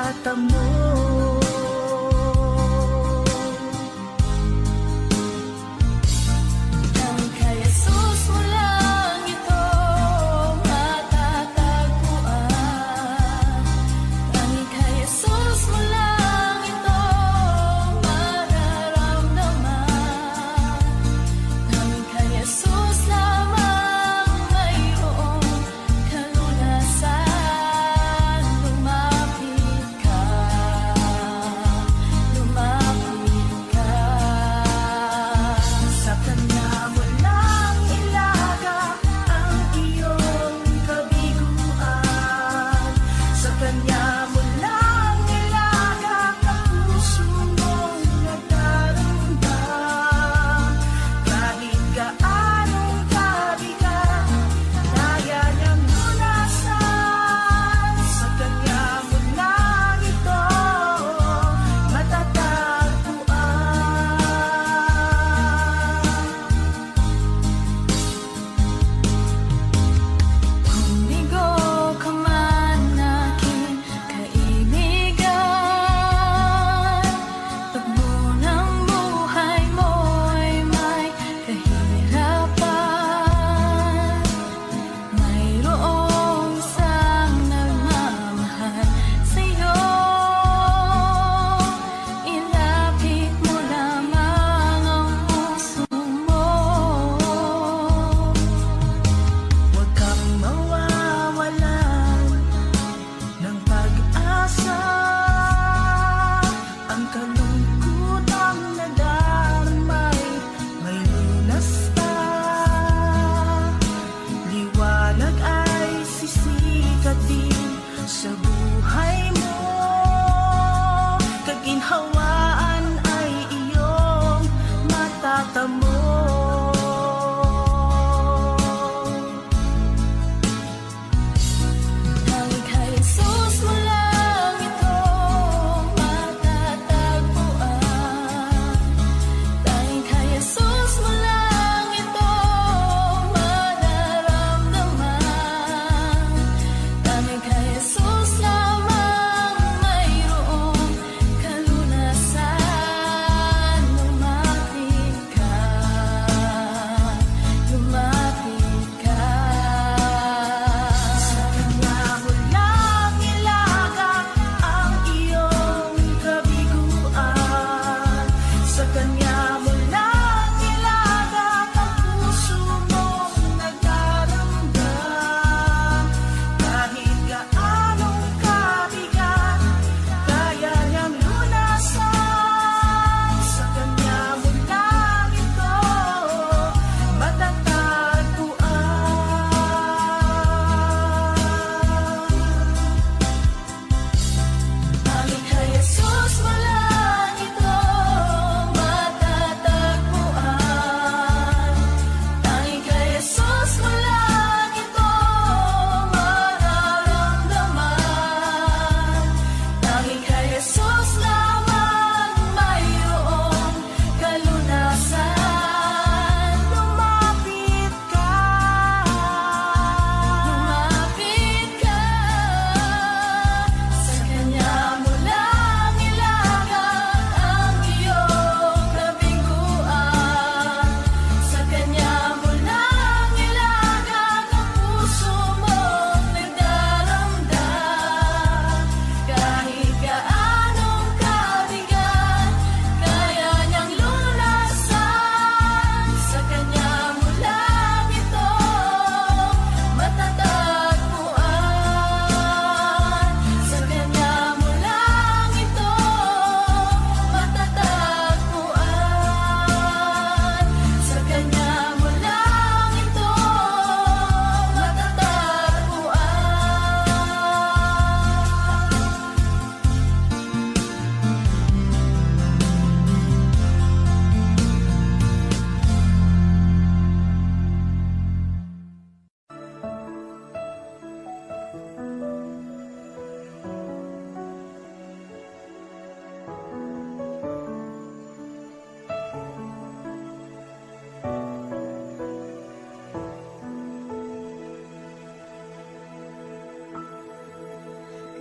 matatamo.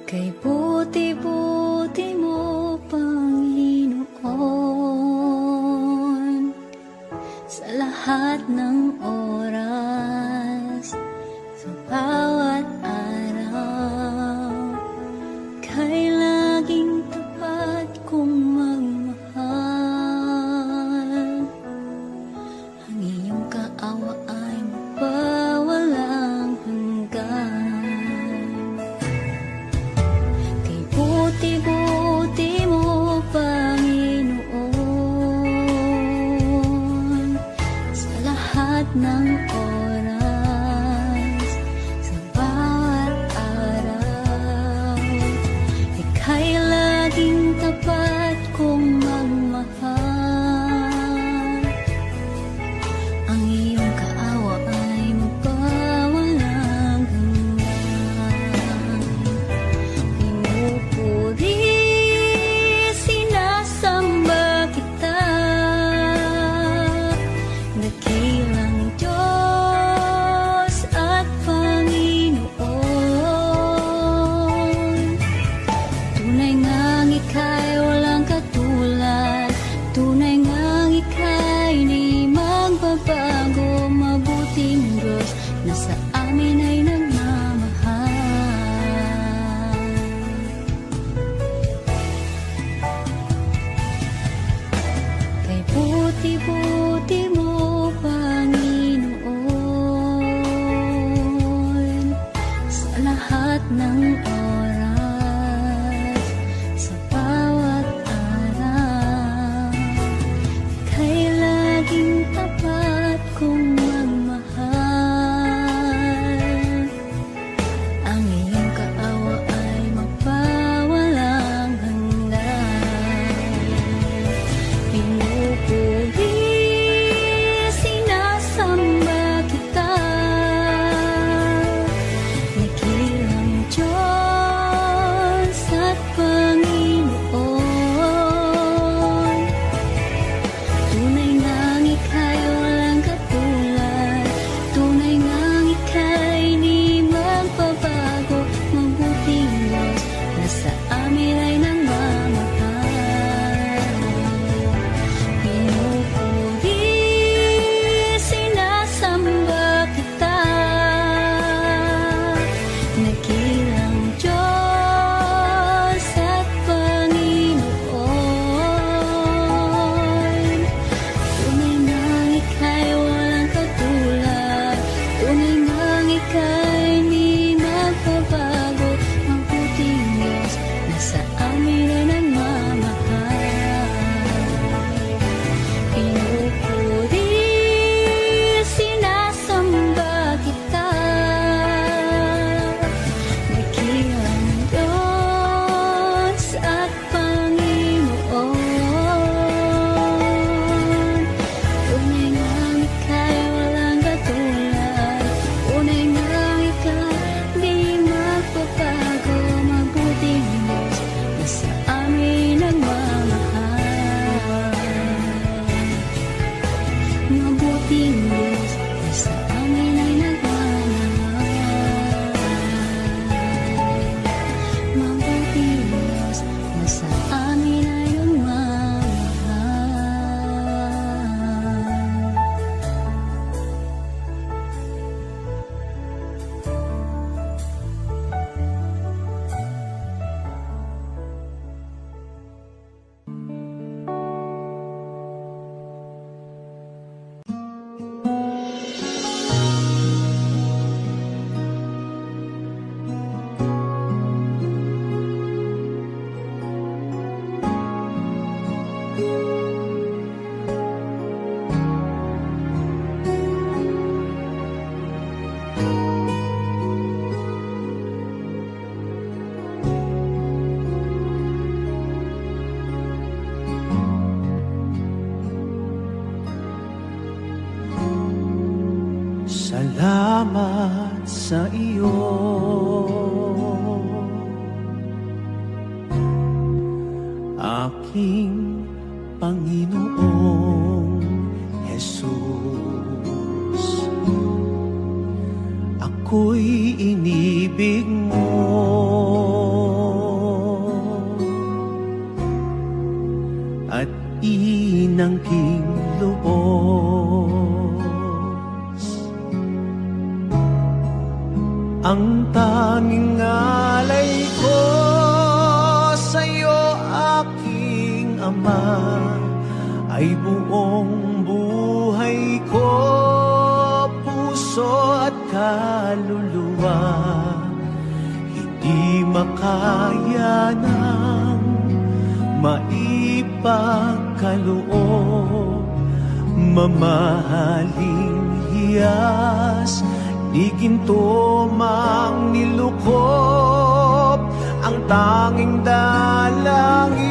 Kay buti-buti lahat ng oras, sa bawat araw, kay laging tapat kong magmahal. Ang iyong kaawa ay mapawalang hanggan. Kay buti-buti mo, Panginoon, sa lahat ng oras, sa bawat araw, ika'y laging tapat kong magmahal. Ang iyong kaawa ay magpawalang hanggan. Pinupuri, sinasamba kita, dakilang Diyos at Panginoon. Tunay ngang ika'y walang katulad, tunay ngang ika'y di magbabago. Mabuting Diyos na sa amin ay nagmamahal. Kay buti-buti mo, Panginoon, sa lahat ng oras, sa bawat araw, kay laging tapat kong magmahal. Ang iyong kaawa ay magpawalang hanggan. Pinupuri, sinasamba kita, dakilang Diyos at Panginoon. Tunay ngang ika'y walang katulad, tunay ngang ika'y di magbabago. Mabuting Diyos na sa amin ay nagmamahal. Pinupuri, sinasamba kita, dakilang Diyos at Panginoon. Tunay ngang ika'y walang katulad, tunay ngang ika'y di magbabago. Mabuting Diyos na sa amin ay nagmamahal. Pinupuri, sinasamba kita, dakilang Diyos at Panginoon. Tunay ngang ika'y walang katulad, tunay ngang ika'y di magbabago. Mabuting Diyos na sa amin nagmamahal. Mabuting Diyos na sa amin ay nagmamahal. Mabuting Diyos na sa amin ay nagmamahal. Salamat sa iyo, aking Panginoong Jesus. Ako'y inibig mo, at inangking lubos. Ang tanging alay ko sa'yo, aking Ama, ay buong buhay ko, puso at kaluluwa. Hindi makaya ng maipagkaloob, mamahaling hiyas, di ginto mang nilukop. Ang tanging dalangin,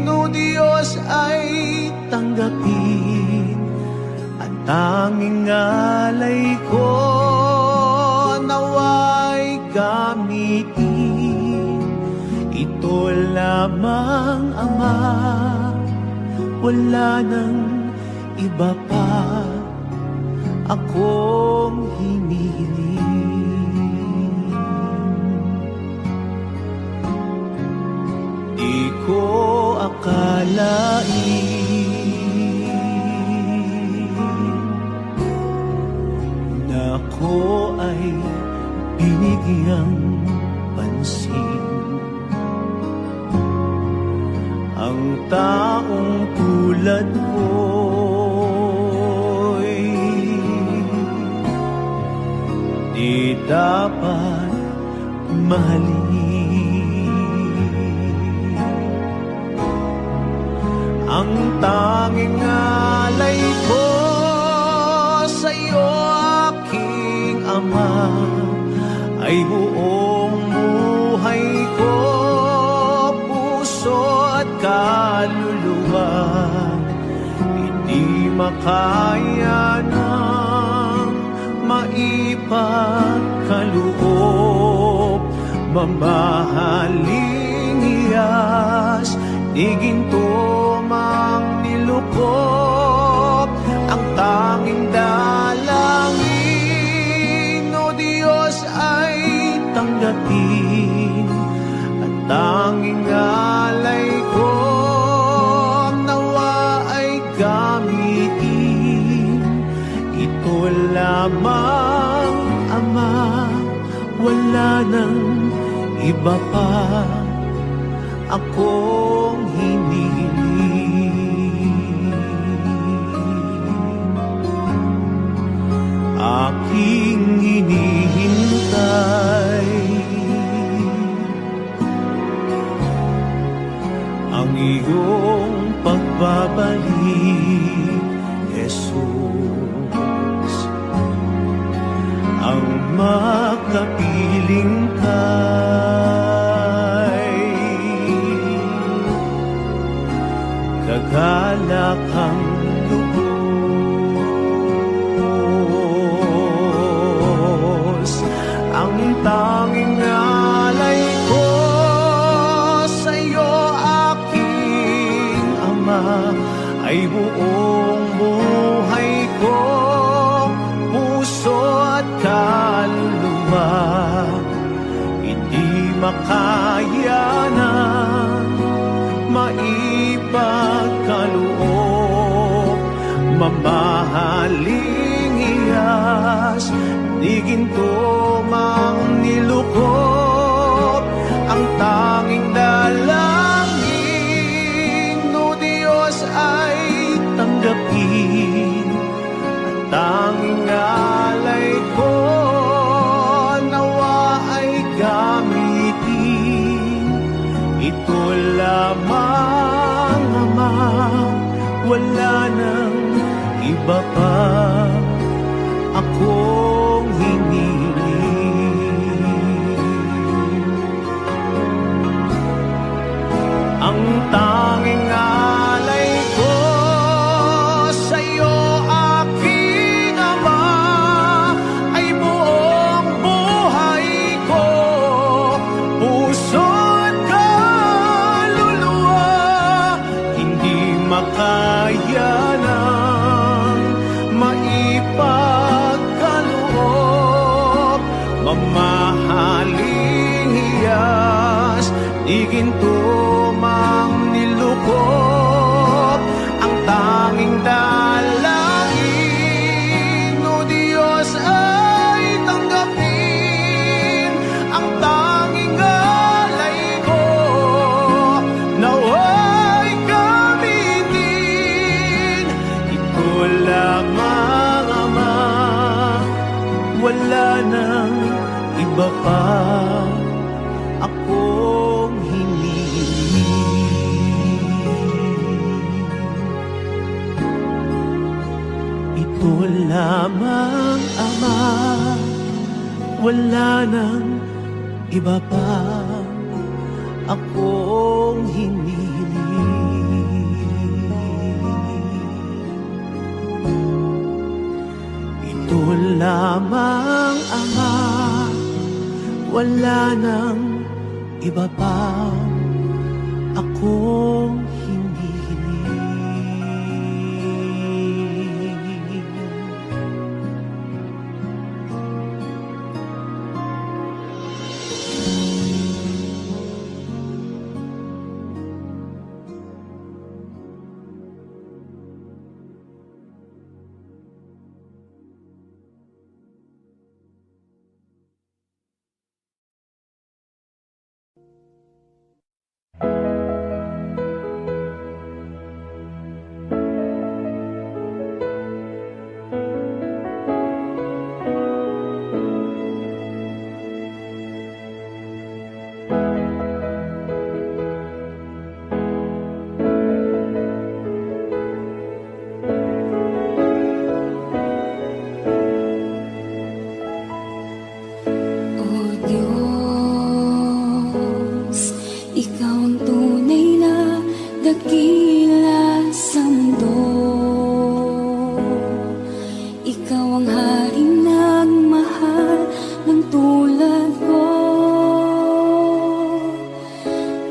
o Diyos, ay tanggapin. Ang tanging alay ko, naway gamitin. Ito lamang, Ama, wala nang iba pa akong hinihiling. Di ko akalain na ako ay binigyang pansin. Ang taong tulad ko'y di dapat mahalin. Ang tanging alay ko sa'yo, aking Ama, ay buong buhay ko, puso at kaluluwa. Hindi makaya ng maipagkaloob, mamahaling hiyas, di ginto mang nilukop. Ang tanging dalangin, o Diyos, ay tanggapin. At tanging alay ko, nawa ay gamitin. Ito lamang, Ama, wala nang iba pa akong hinihiling. Aking hinihintay ang iyong pagbabalik, Jesus. Ang makapiling kay kagalakang lubos. Ang tanging alay ko sa'yo, aking Ama, ay buong buhay ko, puso at kaluluwa. Hindi makaya ng maipagkaloob, mamahaling hiyas, di ginto mang nilukop. Ang tanging dalangin, o Diyos, ay tanggapin. At tanging alay ko, nawa ay gamitin. Ito lamang, Ama, wala nang iba pa akong hinihiling. Ang tanging alay ko sa'yo, aking Ama, ay buong buhay ko, puso at kaluluwa. Hindi makaya ng maipagkaloob, mamahaling hiyas, di ginto mang nilukop. Ang tanging dalangin, o Diyos, ay tanggapin. ito lamang, Ama, wala nang iba pa akong hinihiling. Ito lamang, Ama, wala nang iba pa akong hinihiling. O Diyos, Ikaw ang tunay na dakila sa mundo. Ikaw ang haring nagmahal ng tulad ko.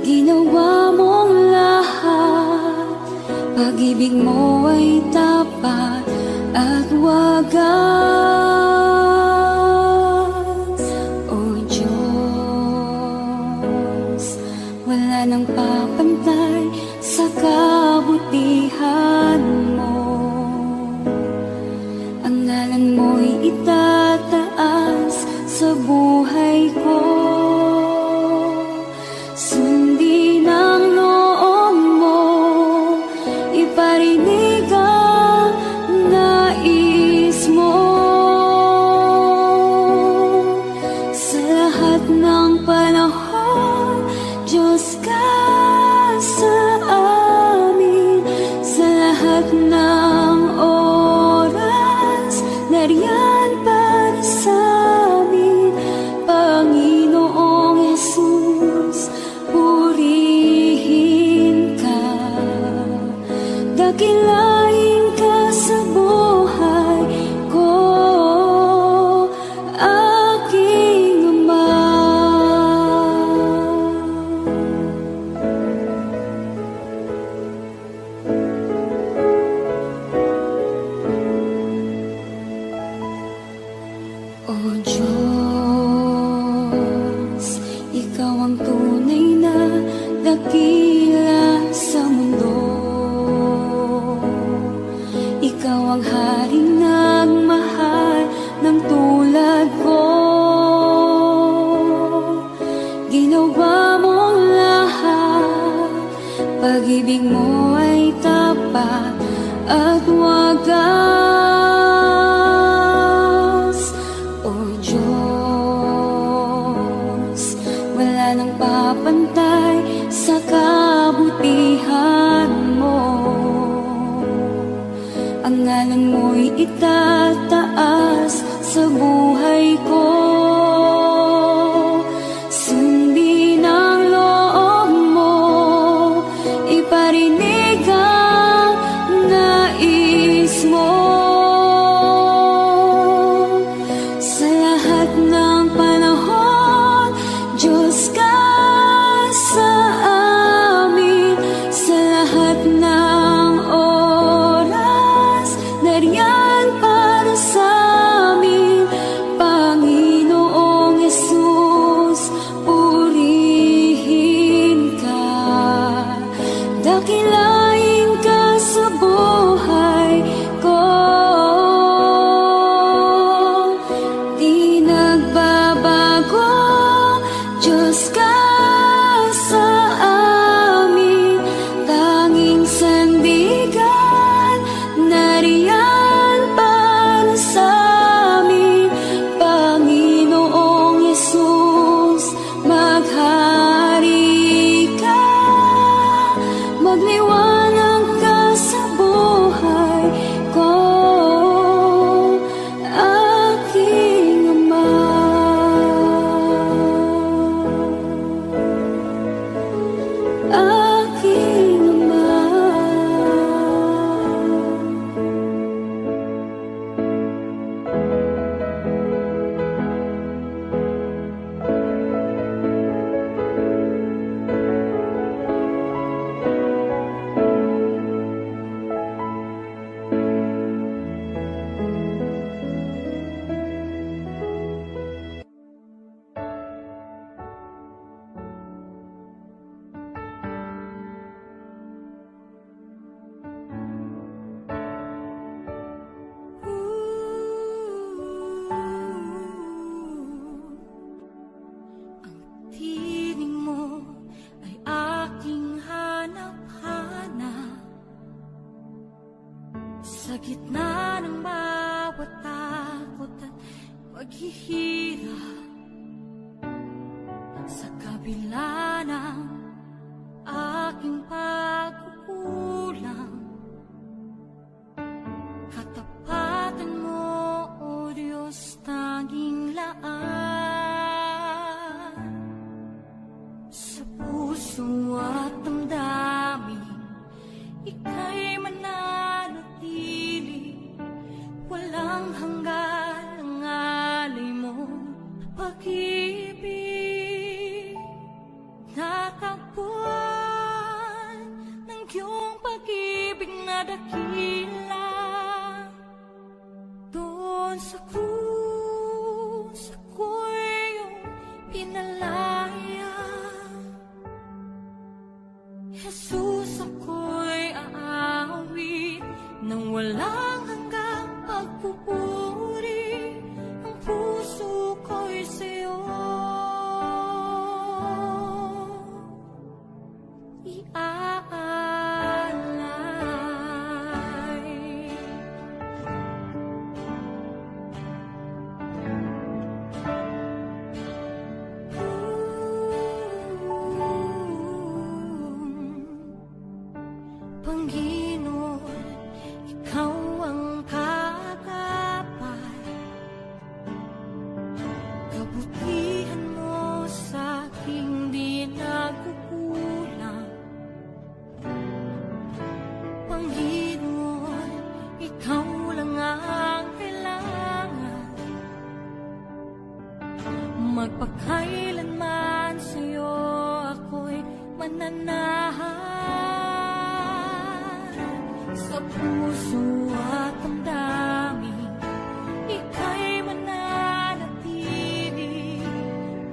Ginawa mong lahat, pag-ibig mo ay tapat at wagas. O Diyos, wala nang papantay sa kabutihan mo. Ang ngalan mo'y itataas sa buhay ko. Sundin ang loob mo, iparinig ang nais mo. Sa lahat ng panahon, Diyos ka sa amin. Sa lahat ng oras, nariyan para sa amin. Panginoong Jesus, purihin ka. Dakilain ka sa buhay ko, aking Ama. O Diyos, Ikaw ang tunay na dakila sa mundo. Ikaw ang haring nagmahal ng tulad ko. Ginawa mong lahat, pag-ibig mo ay tapat at wagas. O Diyos, wala nang papantay sa kabutihan mo. Ang ngalan mo'y itataas sa buhay ko. Sundin ang loob mo, iparinig ang nais mo. Sa lahat ng panahon, Diyos ka sa amin. Sa lahat ng oras, nariyan para sa amin. Panginoong Jesus, purihin ka. Dakilain ka sa buhay ko. Di nagbabago, Diyos ka sa amin. Tanging sandigan, nariyan para sa amin. Panginoong Jesus, maghari ka. Magliwanag ka sa buhay ko. Sa gitna ng bawat takot at paghihirap, sa kabila ng aking pagkukulang, katapatan mo, O Diyos, tanging laan. Sa puso at damdamin, ika'y mananatili, walang hanggan ang alay mo, pag-ibig. Natagpuan ng iyong pag-ibig na dakila, doon sa krus ako'y iyong pinalaya. Jesus, ako'y aawit ng walang hanggang pagpupuri, ang puso ko'y sa'yo iaalay. Panginoon, ikaw ang kagapay, kabutihan mo sa aking di nagkukulang. Panginoon, ikaw lang ang kailangan, magpakailanman sa'yo ako'y mananahan. Sa puso at damdamin, ika'y mananatili,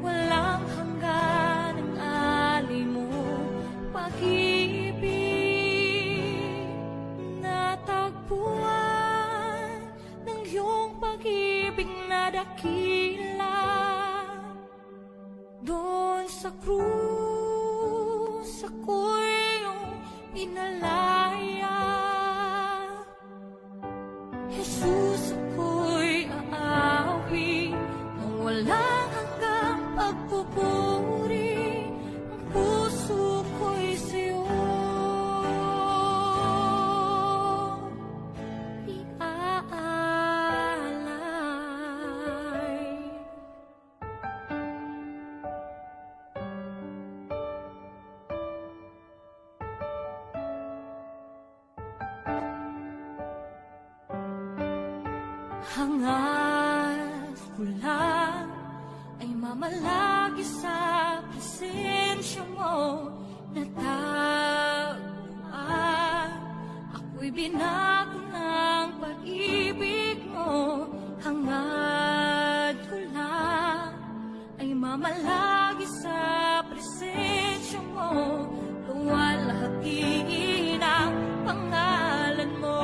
walang hanggan ang alay mo, pag-ibig. Natagpuan ng iyong pag-ibig na dakila, doon sa krus ako'y iyong pinalaya. Jesus, ako'y aawi ng walang hanggang pagpupuri, ang puso ko'y sa'yo iaalay. Hangad ko lang ay mamalagi sa presensya mo, natagpuan ako'y binago ng pag-ibig mo. Hangad ko lang ay mamalagi sa presensya mo, luwalhati ng pangalan mo.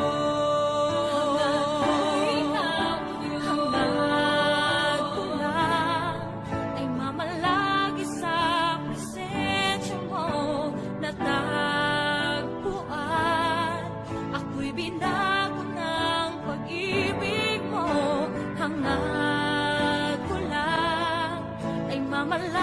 Binago ng pag-ibig mo, hangad ko lang ay mamala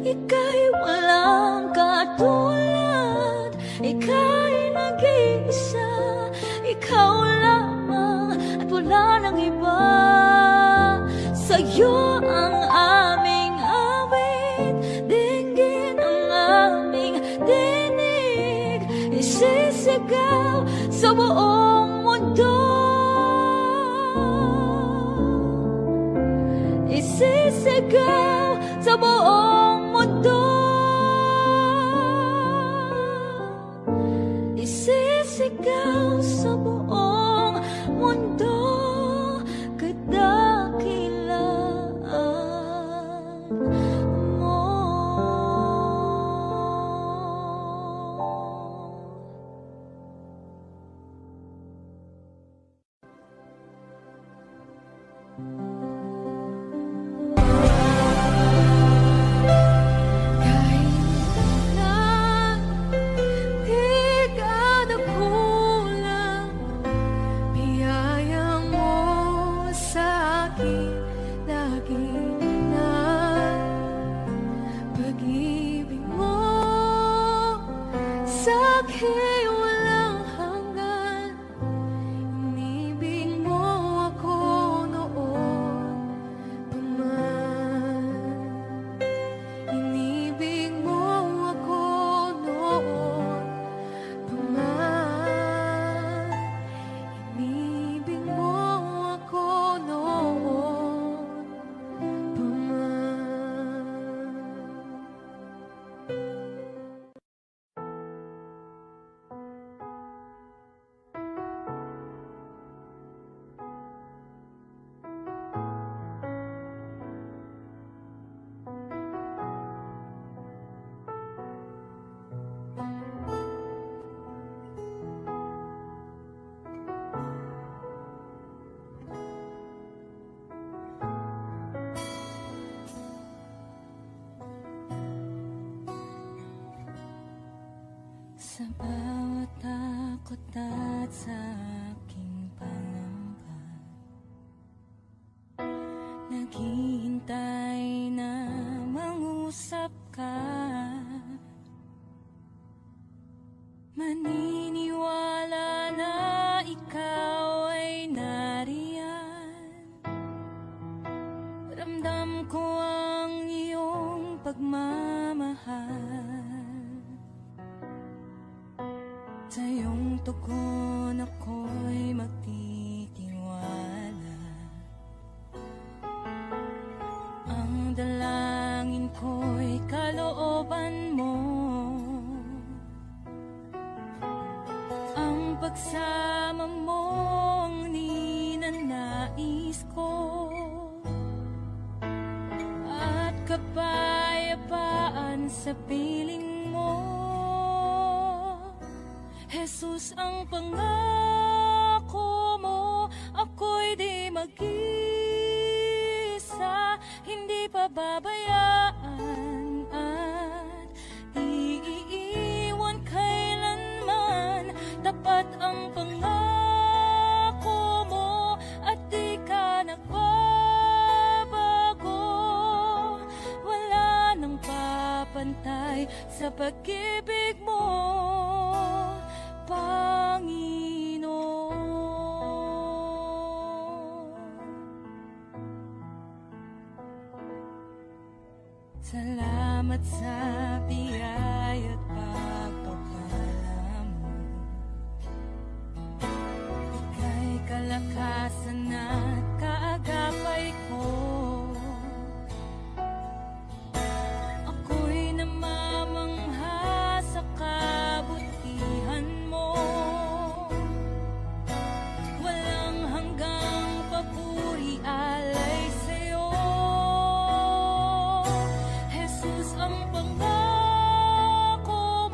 ika'y walang katulad, ika'y nag-iisa, ikaw lamang at wala nang iba. Sa'yo ang aming awit, dinggin ang aming dinig, isisigaw sa buong mundo, isisigaw sa buong mundo, isisigaw sa buong mundo, kadakilaan mo. Kahit na di ka nagkulang, biyaya mo sa akin lagi na. Pag-ibig mo sa akin walang hanggan, inibig mo ako noon pa man. Inibig mo ako noon pa man. Inibig mo ako noon pa man. Sa bawat takot at sa aking pangamba, naghihintay na mangusap ka. Maniniwala na ikaw ay nariyan. Ramdam ko ang iyong pagmamahal. Sa iyong tugon ako'y magtitiwala. Ang dalangin ko'y kalooban mo. Ang pagsama mo ang ninanais ko. At kapayapaan sa piling mo. Jesus, ang pangako mo, ako'y di mag-isa, hindi pababayaan at iiwan kailanman. Tapat ang pangako mo at di ka nagbabago. Wala nang papantay sa pag-ibig mo, Panginoon. Salamat sa biyaya at pagpapala mo. Ika'y kalakasan at kaagapay ko. Ako'y namamangha sa kabutihan mo. Walang hanggang papuri alay sa'yo. Jesus, ang pangako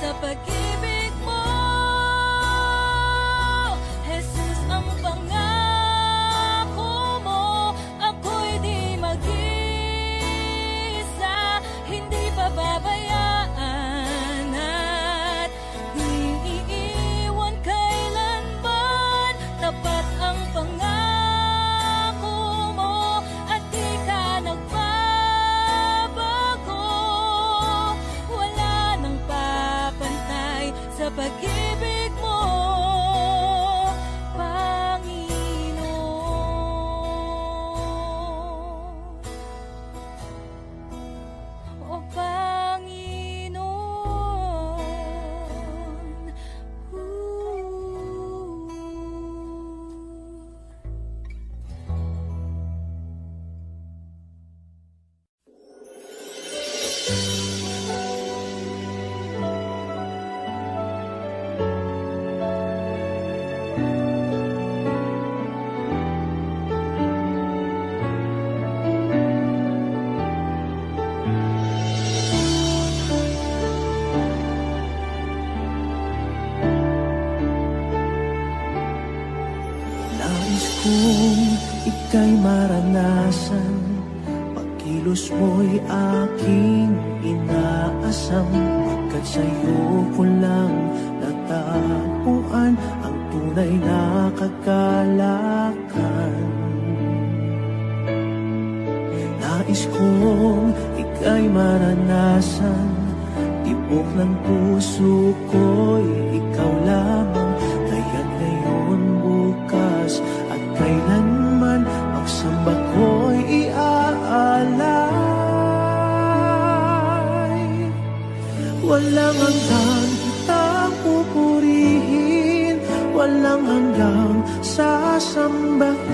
sa pag-ibig mo. Jesus, ang pangako mo, ako'y di mag-isa, hindi pababayaan at di iiwan kailanman. Tapat ang pangako mo at di ka nagbabago. Wala nang papantay sa pag-ibig mo, Panginoon. O Panginoon. Nais kong ika'y maranasan, pagkilos mo'y aking inaasam. Pagkat sa'yo ko lang natagpuan ang tunay na kagalakan. Nais kong ika'y maranasan, tibok ng puso ko'y ikaw lamang. Kaya't ngayon, bukas at kailanman, pagsamba ko'y iaalay. Walang hanggang kitang pupurihin, walang hanggang sasambahin.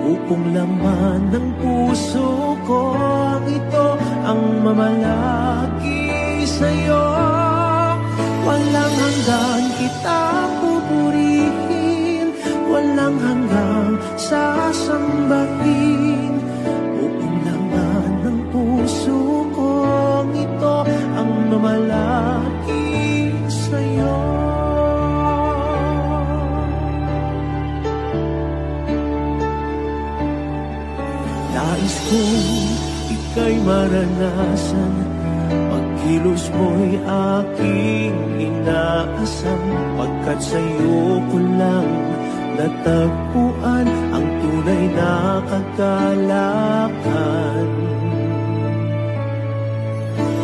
Upong laman ng puso ko ito ang mamalaki sa'yo. Walang hanggan kitang pupurihin, walang hanggang sasambahin. Upong laman ng puso ko ito ang mamalaki sa'yo. Nais kong ika'y maranasan, pagkilos mo'y aking inaasam. Pagkat sa'yo ko lang natagpuan ang tunay na kagalakan.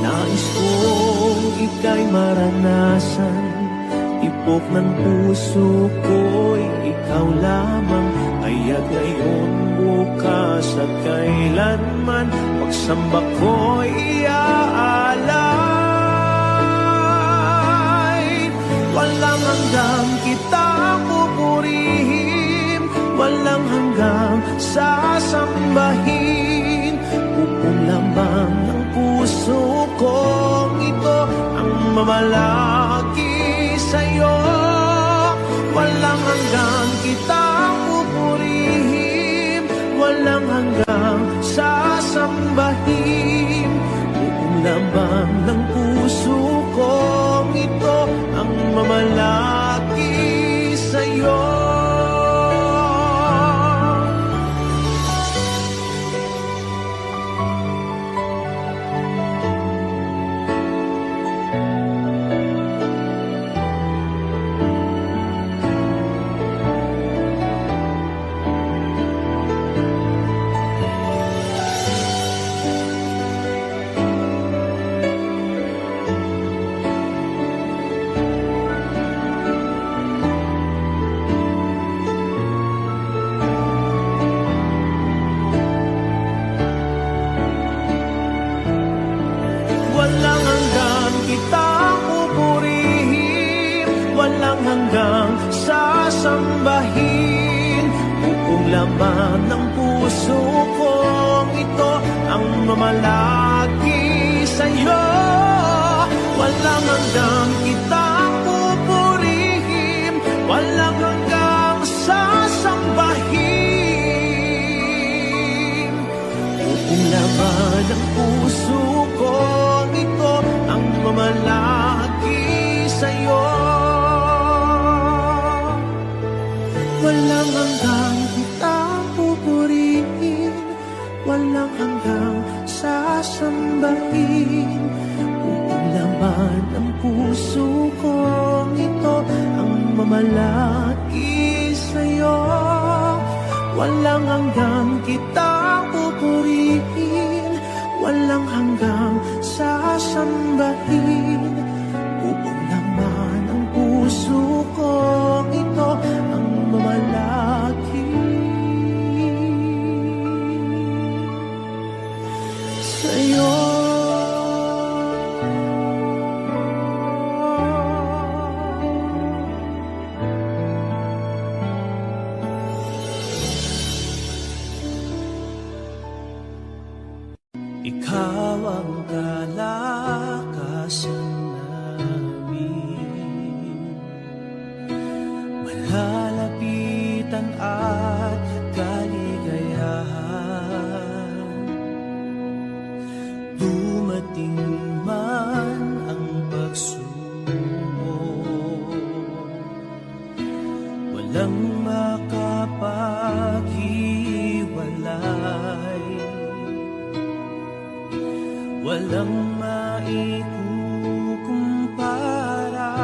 Nais kong ika'y maranasan, tibok ng puso ko'y ikaw lamang. Kaya't ngayon, bukas at kailanman, pagsamba ko'y iaalay. Walang hanggang kitang pupurihin, walang hanggang sasambahin. Upong lamang ng puso ko ito ang mamalaki sa'yo. Walang hanggang kitang pupurihin, walang hanggang sasambahin. Upong lamang ng puso ko ito ang mamalaki sa'yo. Walang hanggang kitang pupurihin, walang hanggang sasambahin. Upong laman ng puso ko ito ang mamalaki sa'yo. Walang hanggang kitang pupurihin, walang hanggang sasambahin. Upong laman ng puso ko ito ang mamalaki laman ng puso kong ito ang mamalagi sa'yo. Walang hanggang kitang pupurihin, walang hanggang sasambahin. Buong laman ng puso kong ito ang mamalagi sa'yo. Ikaw ang kalakasan namin, malalapitan at kaligayahan. Dumating man ang pagsubok, walang makapaghiwalay, walang maikukumpara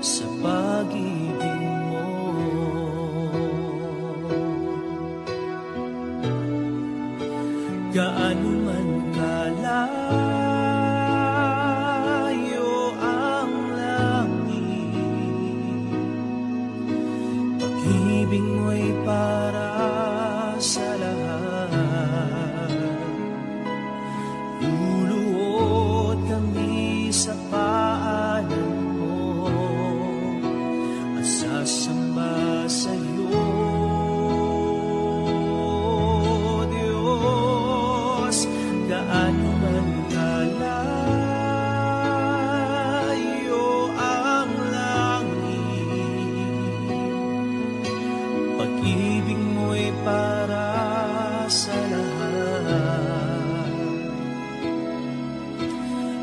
sa pag-ibig mo. Gaano man kalayo ang langit, pag-ibig mo'y para sa lahat. Luluhod kami sa paanan mo at sasamba sa'yo, Diyos. Gaano man kalayo ang langit, pag-ibig mo'y para sa lahat.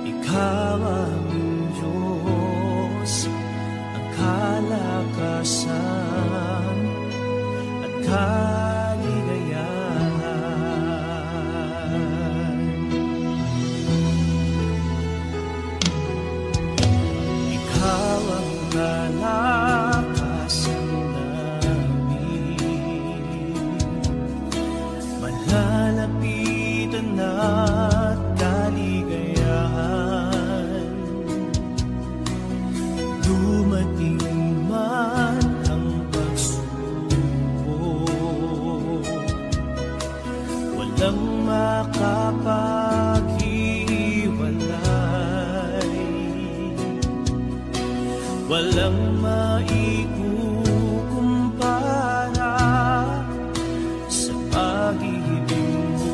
Ikaw ang Diyos, ang kalakasan at kaligayahan. Ikaw ang kalakasan namin, malalapitan at kaligayahan. Dumating man ang pagsubok, walang makapaghiwalay, walang maikukumpara sa pag-ibig mo.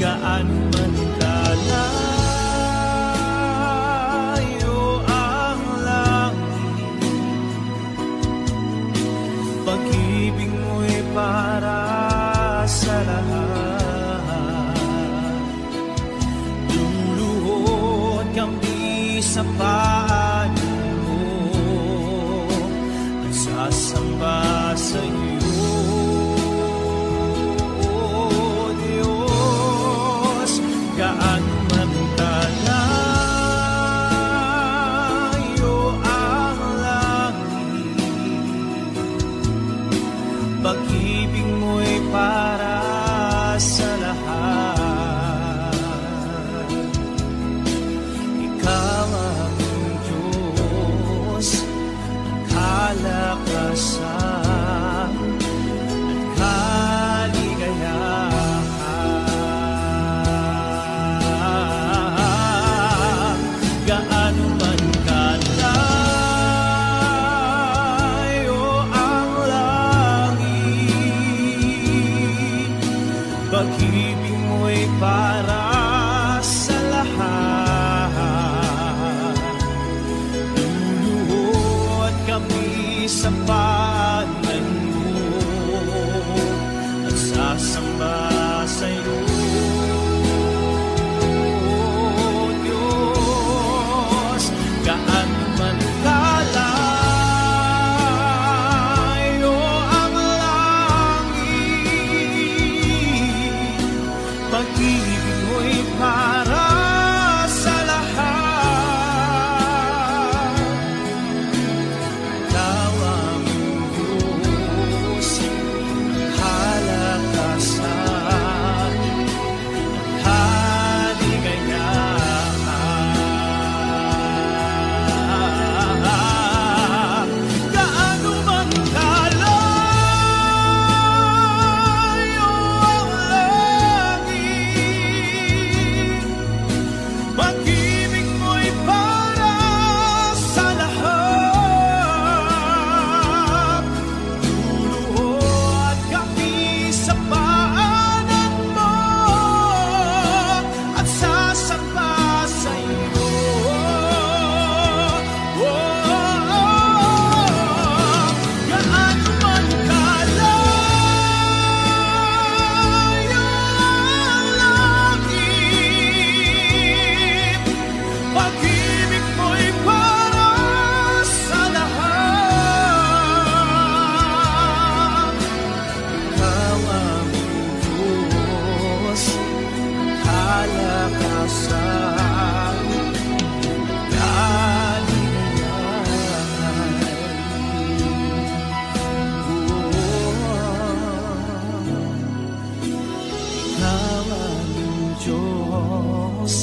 Gaano man kalayo ang langit, pag-ibig mo'y para sa lahat. Luluhod kami sa paanan mo at sasamba sa'yo, Diyos. Gaano man kalayo ang langit, pag-ibig mo'y para sa lahat. Ikaw ang Diyos, ang kalakasan at kaligayahan. Gaano man kalayo ang langit, pag-ibig mo'y para sa lahat. Luluhod kami sa paanan mo at sasamba sa'yo, Diyos. Gaano man kalayo ang langit, Pag-ibig mo'y para sa lahat. Tawang Diyos, kalakasan, kaligayahan. Gaano man kalayo ang langit, pag-ibig mo'y para sa lahat. Luluhod kami sa paanan mo at sasamba sa iyo. Gaano man kalayo ang langit, pag-ibig mo'y para sa lahat. Tawang Diyos, kalakasan, kaligayahan. Tawang Diyos,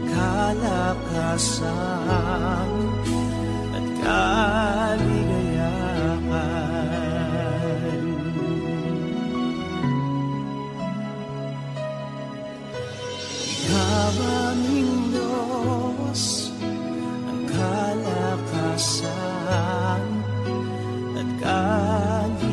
kalakasan at kaligayahan. Ikaw aming Diyos, ang kalakasan at kaligayahan.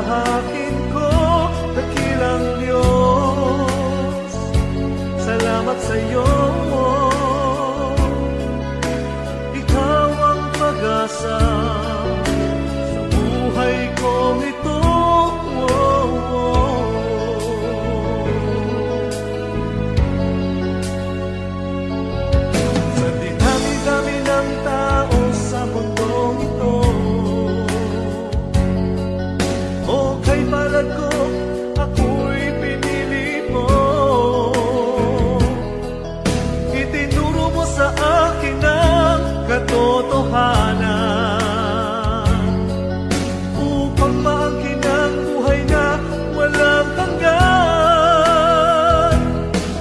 tatahakin ko, dakilang Diyos. Salamat sa'yo, ikaw ang pag-asa sa buhay kong ito. Sa dinami-dami ng tao sa mundong ito, o kay palad ko, ako'y pinili mo. Itinuro mo sa akin ang katotohanan, upang maangkin ang buhay na walang hanggan.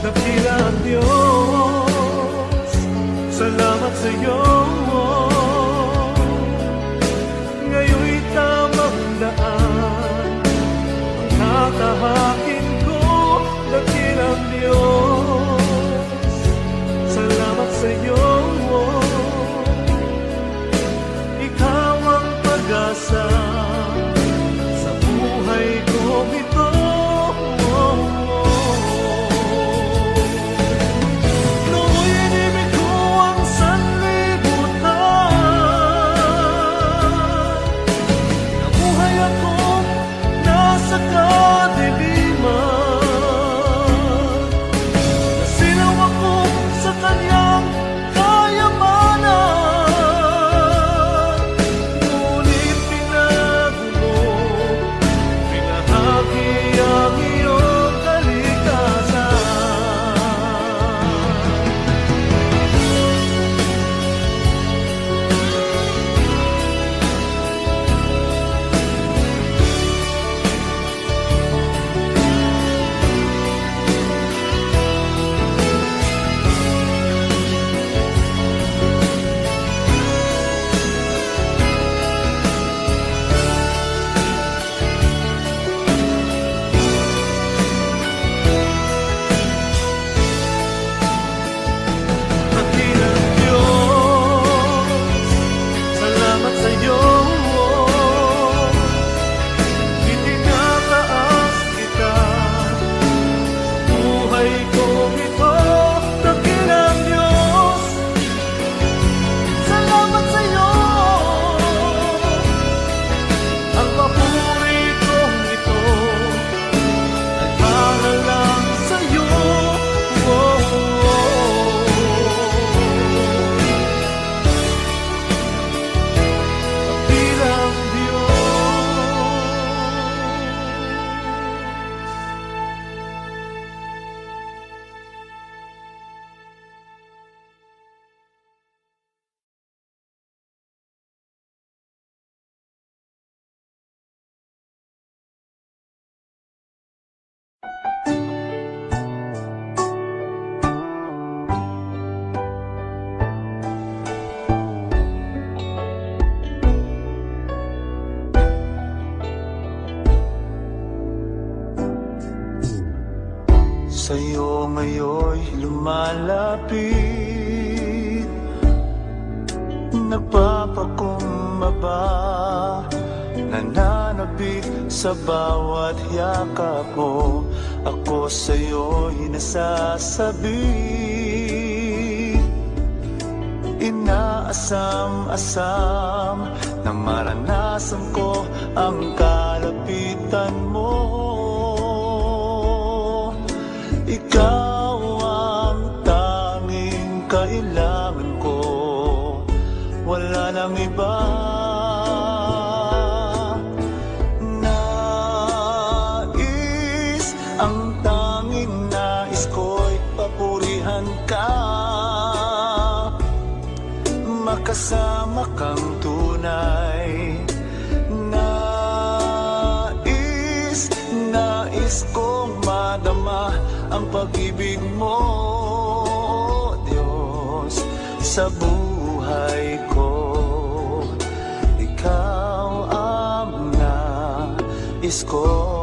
Dakila ang Diyos, salamat sa'yo. Ngayon'y tamang daan ang tatahakin ko, dakilang Diyos. Salamat sa'yo, ikaw ang pag-asa sa buhay ko ito. Nooy inibig ko ang sanlibutan, nabuhay ako nasa kadiliman, nasinaw ako sa kanyang kayamanan. Ngunit pinago mo, pinahagi ang iyong kalikasan. Dakilang Diyos, salamat sa'yo. Itinataas kita sa buhay kong ito. Dakilang Diyos, salamat sa'yo. Ang papuri kong ito ay para lang sa'yo. Dakilang Diyos. Sa'yo ngayon'y lumalapit, nagpapakumbaba, nananabik sa bawat yakap mo. Ako sa'yo'y nasasabi, inaasam-asam na maranasan ko ang kalapitan mo. Ikaw ang tanging kailangan ko, wala nang iba. Ang tanging nais ko'y papurihan ka, makasama kang tunay. Nais kong madama ang pag-ibig mo, Diyos, sa buhay ko. Ikaw ang nais ko.